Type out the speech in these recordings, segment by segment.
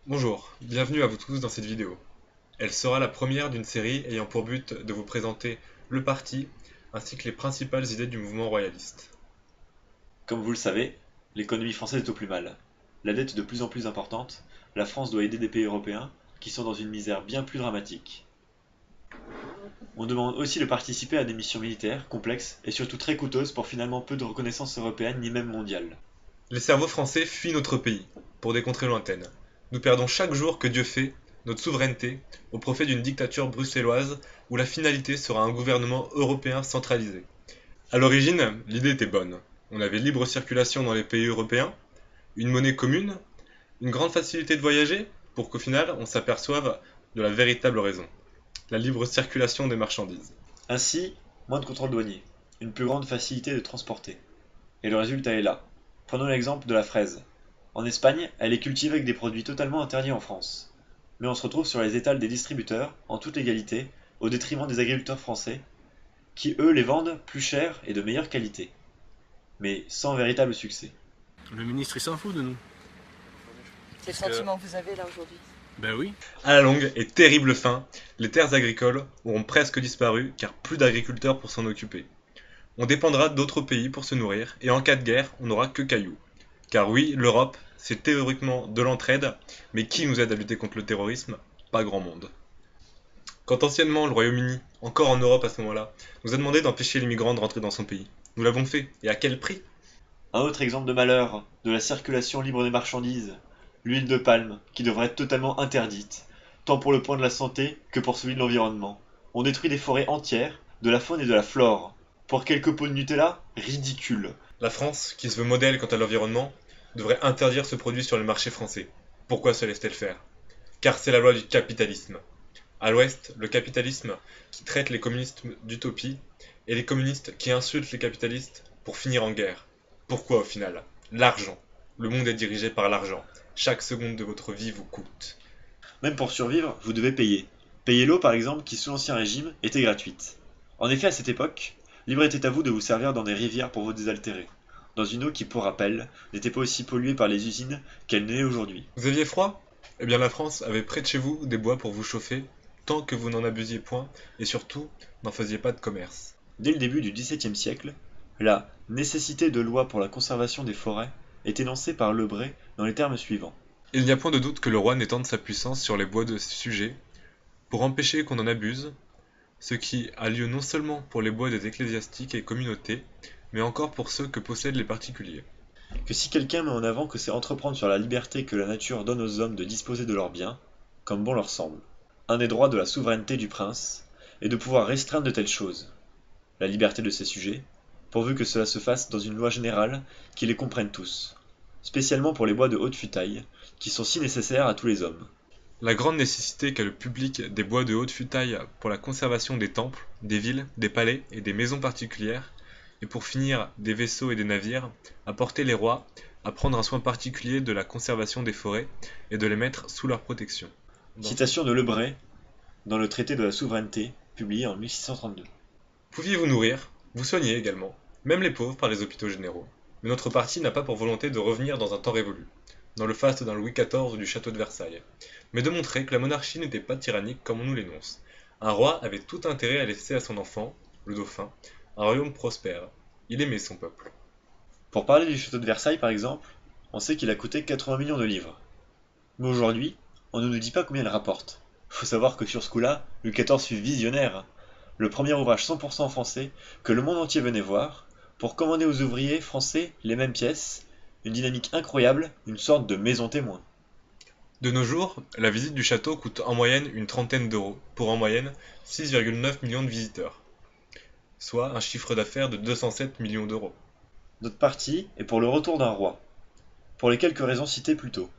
Bonjour, bienvenue à vous tous dans cette vidéo. Elle sera la première d'une série ayant pour but de vous présenter le parti ainsi que les principales idées du mouvement royaliste. Comme vous le savez, l'économie française est au plus mal. La dette est de plus en plus importante, la France doit aider des pays européens qui sont dans une misère bien plus dramatique. On demande aussi de participer à des missions militaires complexes et surtout très coûteuses pour finalement peu de reconnaissance européenne ni même mondiale. Les cerveaux français fuient notre pays, pour des contrées lointaines. Nous perdons chaque jour que Dieu fait, notre souveraineté, au profit d'une dictature bruxelloise où la finalité sera un gouvernement européen centralisé. À l'origine, l'idée était bonne. On avait libre circulation dans les pays européens, une monnaie commune, une grande facilité de voyager, pour qu'au final on s'aperçoive de la véritable raison. La libre circulation des marchandises. Ainsi, moins de contrôle douanier, une plus grande facilité de transporter. Et le résultat est là. Prenons l'exemple de la fraise. En Espagne, elle est cultivée avec des produits totalement interdits en France. Mais on se retrouve sur les étals des distributeurs, en toute légalité, au détriment des agriculteurs français, qui eux les vendent plus cher et de meilleure qualité, mais sans véritable succès. Le ministre il s'en fout de nous. C'est le sentiment que vous avez là aujourd'hui. Ben oui. À la longue et terrible fin, les terres agricoles auront presque disparu car plus d'agriculteurs pour s'en occuper. On dépendra d'autres pays pour se nourrir et en cas de guerre, on n'aura que cailloux. Car oui, l'Europe, c'est théoriquement de l'entraide, mais qui nous aide à lutter contre le terrorisme? Pas grand monde. Quand anciennement le Royaume-Uni, encore en Europe à ce moment-là, nous a demandé d'empêcher les migrants de rentrer dans son pays, nous l'avons fait, et à quel prix? Un autre exemple de malheur, de la circulation libre des marchandises, l'huile de palme, qui devrait être totalement interdite, tant pour le point de la santé que pour celui de l'environnement. On détruit des forêts entières, de la faune et de la flore. Pour quelques pots de Nutella, ridicule. La France, qui se veut modèle quant à l'environnement, devrait interdire ce produit sur le marché français. Pourquoi se laisse-t-elle faire? Car c'est la loi du capitalisme. À l'ouest, le capitalisme qui traite les communistes d'utopie et les communistes qui insultent les capitalistes pour finir en guerre. Pourquoi au final? L'argent. Le monde est dirigé par l'argent. Chaque seconde de votre vie vous coûte. Même pour survivre, vous devez payer. Payer l'eau par exemple, qui sous l'Ancien Régime était gratuite. En effet, à cette époque, libre était à vous de vous servir dans des rivières pour vous désaltérer. Dans une eau qui, pour rappel, n'était pas aussi polluée par les usines qu'elle ne l'est aujourd'hui. Vous aviez froid? Eh bien la France avait près de chez vous des bois pour vous chauffer, tant que vous n'en abusiez point, et surtout, n'en faisiez pas de commerce. Dès le début du XVIIe siècle, la nécessité de loi pour la conservation des forêts est énoncée par Lebret dans les termes suivants. Il n'y a point de doute que le roi n'étende sa puissance sur les bois de ses sujets, pour empêcher qu'on en abuse, ce qui a lieu non seulement pour les bois des ecclésiastiques et communautés, mais encore pour ceux que possèdent les particuliers. Que si quelqu'un met en avant que c'est entreprendre sur la liberté que la nature donne aux hommes de disposer de leurs biens, comme bon leur semble. Un des droits de la souveraineté du prince est de pouvoir restreindre de telles choses. La liberté de ses sujets, pourvu que cela se fasse dans une loi générale qui les comprenne tous, spécialement pour les bois de haute futaille, qui sont si nécessaires à tous les hommes. La grande nécessité qu'a le public des bois de haute futaille pour la conservation des temples, des villes, des palais et des maisons particulières, et pour finir des vaisseaux et des navires, a porté les rois à prendre un soin particulier de la conservation des forêts et de les mettre sous leur protection. Citation de Lebret dans le traité de la souveraineté, publié en 1632. Pouviez vous nourrir, vous soigner également, même les pauvres par les hôpitaux généraux. Mais notre parti n'a pas pour volonté de revenir dans un temps révolu, dans le faste d'un Louis XIV ou du château de Versailles, mais de montrer que la monarchie n'était pas tyrannique comme on nous l'énonce. Un roi avait tout intérêt à laisser à son enfant, le dauphin, un royaume prospère. Il aimait son peuple. Pour parler du château de Versailles par exemple, on sait qu'il a coûté 80 millions de livres. Mais aujourd'hui, on ne nous dit pas combien il rapporte. Faut savoir que sur ce coup-là, Louis XIV fut visionnaire. Le premier ouvrage 100% français que le monde entier venait voir, pour commander aux ouvriers français les mêmes pièces, une dynamique incroyable, une sorte de maison témoin. De nos jours, la visite du château coûte en moyenne une trentaine d'euros, pour en moyenne 6,9 millions de visiteurs, soit un chiffre d'affaires de 207 millions d'euros. Notre parti est pour le retour d'un roi, pour les quelques raisons citées plus tôt.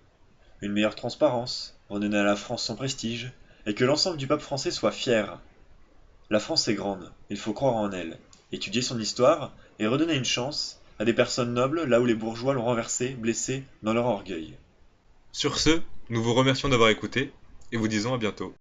Une meilleure transparence, redonner à la France son prestige, et que l'ensemble du peuple français soit fier. La France est grande, il faut croire en elle, étudier son histoire et redonner une chance à des personnes nobles là où les bourgeois l'ont renversé, blessé dans leur orgueil. Sur ce, nous vous remercions d'avoir écouté et vous disons à bientôt.